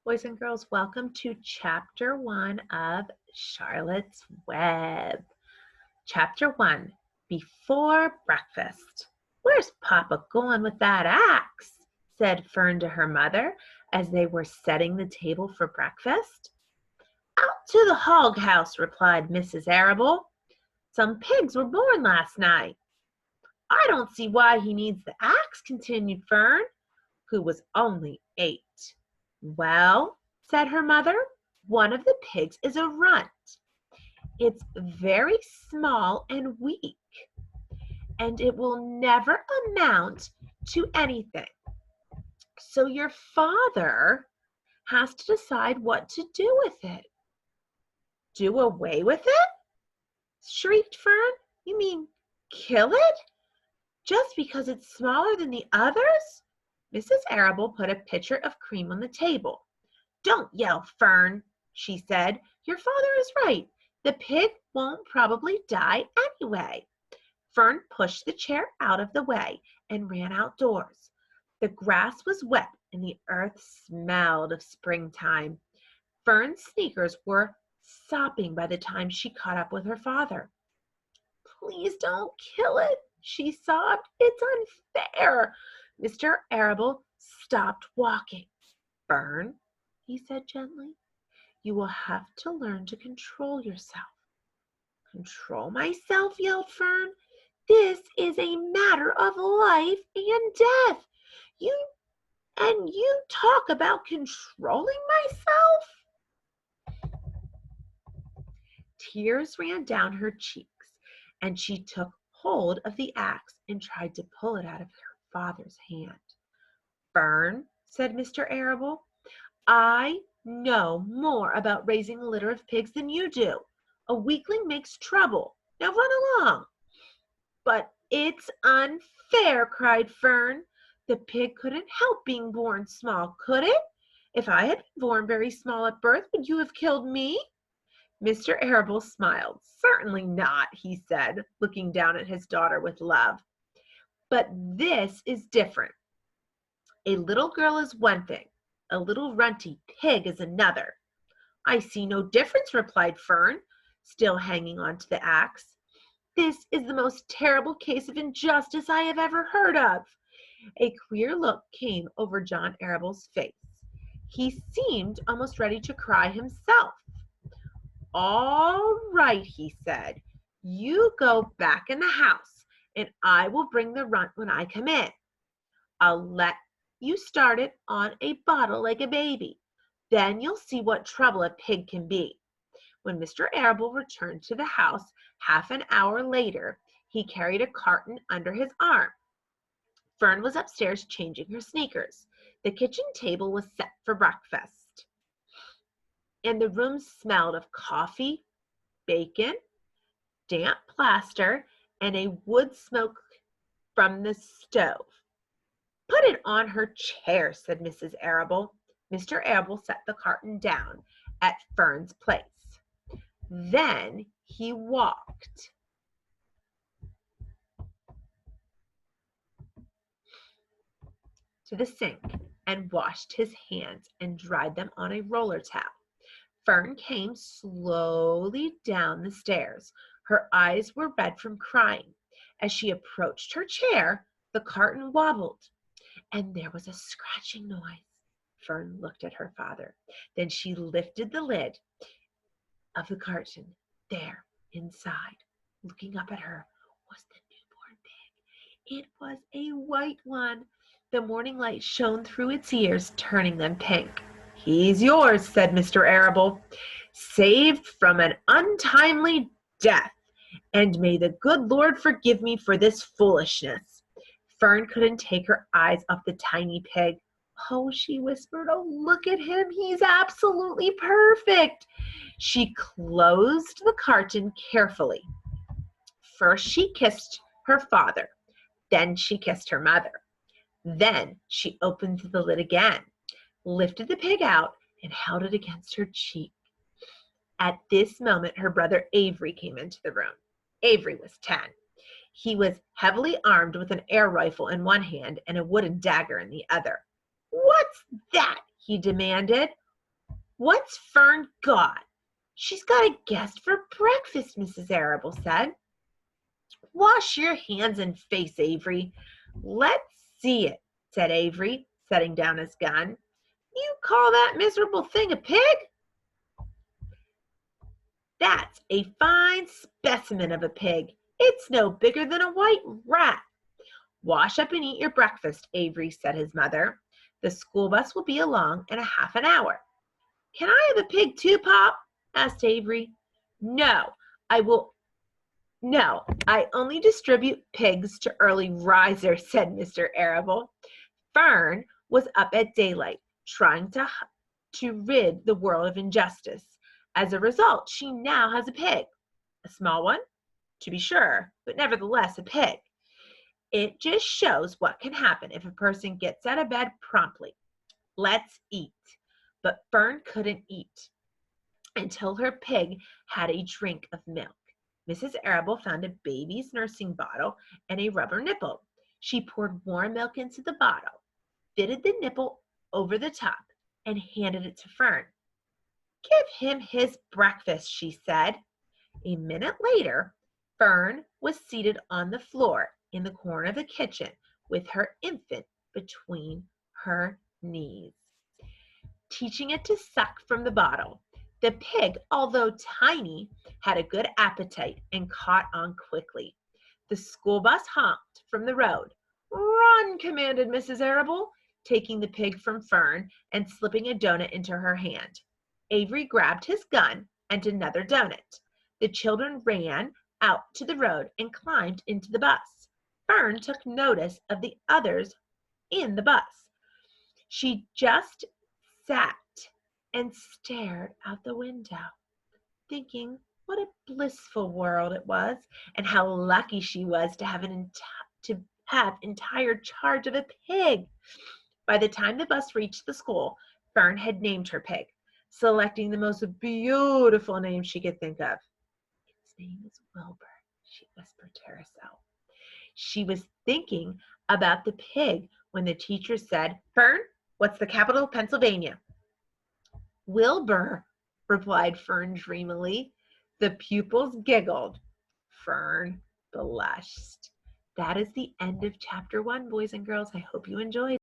Boys and girls, welcome to Chapter 1 of Charlotte's Web. Chapter 1, Before Breakfast. "Where's Papa going with that axe?" said Fern to her mother as they were setting the table for breakfast. "Out to the hog house," replied Mrs. Arable. "Some pigs were born last night." "I don't see why he needs the axe," continued Fern, who was only 8. "Well," said her mother, "one of the pigs is a runt. It's very small and weak, and it will never amount to anything. So your father has to decide what to do with it." "Do away with it?" shrieked Fern. "You mean kill it? Just because it's smaller than the others?" Mrs. Arable put a pitcher of cream on the table. "Don't yell, Fern," she said. "Your father is right. The pig won't probably die anyway." Fern pushed the chair out of the way and ran outdoors. The grass was wet and the earth smelled of springtime. Fern's sneakers were sopping by the time she caught up with her father. "Please don't kill it," she sobbed. "It's unfair." Mr. Arable stopped walking. "Fern," he said gently, "you will have to learn to control yourself." "Control myself?" yelled Fern. "This is a matter of life and death. You talk about controlling myself?" Tears ran down her cheeks, and she took hold of the axe and tried to pull it out of her father's hand. "Fern," said Mr. Arable, "I know more about raising a litter of pigs than you do. A weakling makes trouble. Now run along." "But it's unfair," cried Fern. "The pig couldn't help being born small, could it? If I had been born very small at birth, would you have killed me?" Mr. Arable smiled. "Certainly not," he said, looking down at his daughter with love. "But this is different. A little girl is one thing. A little runty pig is another." "I see no difference," replied Fern, still hanging on to the axe. "This is the most terrible case of injustice I have ever heard of." A queer look came over John Arable's face. He seemed almost ready to cry himself. "All right," he said. "You go back in the house, and I will bring the runt when I come in. I'll let you start it on a bottle like a baby. Then you'll see what trouble a pig can be." When Mr. Arable returned to the house half an hour later, he carried a carton under his arm. Fern was upstairs changing her sneakers. The kitchen table was set for breakfast, and the room smelled of coffee, bacon, damp plaster, and a wood smoke from the stove. "Put it on her chair," said Mrs. Arable. Mr. Arable set the carton down at Fern's place. Then he walked to the sink and washed his hands and dried them on a roller towel. Fern came slowly down the stairs. Her eyes were red from crying. As she approached her chair, the carton wobbled, and there was a scratching noise. Fern looked at her father. Then she lifted the lid of the carton. There, inside, looking up at her, was the newborn pig. It was a white one. The morning light shone through its ears, turning them pink. "He's yours," said Mr. Arable, "saved from an untimely death, and may the good Lord forgive me for this foolishness." Fern couldn't take her eyes off the tiny pig. "Oh," she whispered, "oh, look at him. He's absolutely perfect." She closed the carton carefully. First she kissed her father, then she kissed her mother. Then she opened the lid again, lifted the pig out, and held it against her cheek. At this moment, her brother Avery came into the room. Avery was 10. He was heavily armed with an air rifle in one hand and a wooden dagger in the other. "What's that?" he demanded. What's Fern got? She's got a guest for breakfast, Mrs. Arable said. Wash your hands and face, Avery. Let's see it, said Avery, setting down his gun. You call that miserable thing a pig? That's a fine specimen of a pig. It's no bigger than a white rat. Wash up and eat your breakfast, Avery, said his mother. The school bus will be along in a half an hour. Can I have a pig too, Pop? Asked Avery. No, I only distribute pigs to early risers, said Mr. Arable. Fern was up at daylight, trying to rid the world of injustice. As a result, she now has a pig. A small one, to be sure, but nevertheless a pig. It just shows what can happen if a person gets out of bed promptly. Let's eat. But Fern couldn't eat until her pig had a drink of milk. Mrs. Arable found a baby's nursing bottle and a rubber nipple. She poured warm milk into the bottle, fitted the nipple over the top, and handed it to Fern. Give him his breakfast, she said. A minute later, Fern was seated on the floor in the corner of the kitchen with her infant between her knees, teaching it to suck from the bottle. The pig, although tiny, had a good appetite and caught on quickly. The school bus honked from the road. Run, commanded Mrs. Arable, taking the pig from Fern and slipping a donut into her hand. Avery grabbed his gun and another donut. The children ran out to the road and climbed into the bus. Fern took notice of the others in the bus. She just sat and stared out the window, thinking what a blissful world it was and how lucky she was to have entire charge of a pig. By the time the bus reached the school, Fern had named her pig, selecting the most beautiful name she could think of. Its name is Wilbur, she whispered to herself. She was thinking about the pig when the teacher said, Fern, what's the capital of Pennsylvania? Wilbur, replied Fern dreamily. The pupils giggled. Fern blushed. That is the end of chapter 1, boys and girls. I hope you enjoyed it.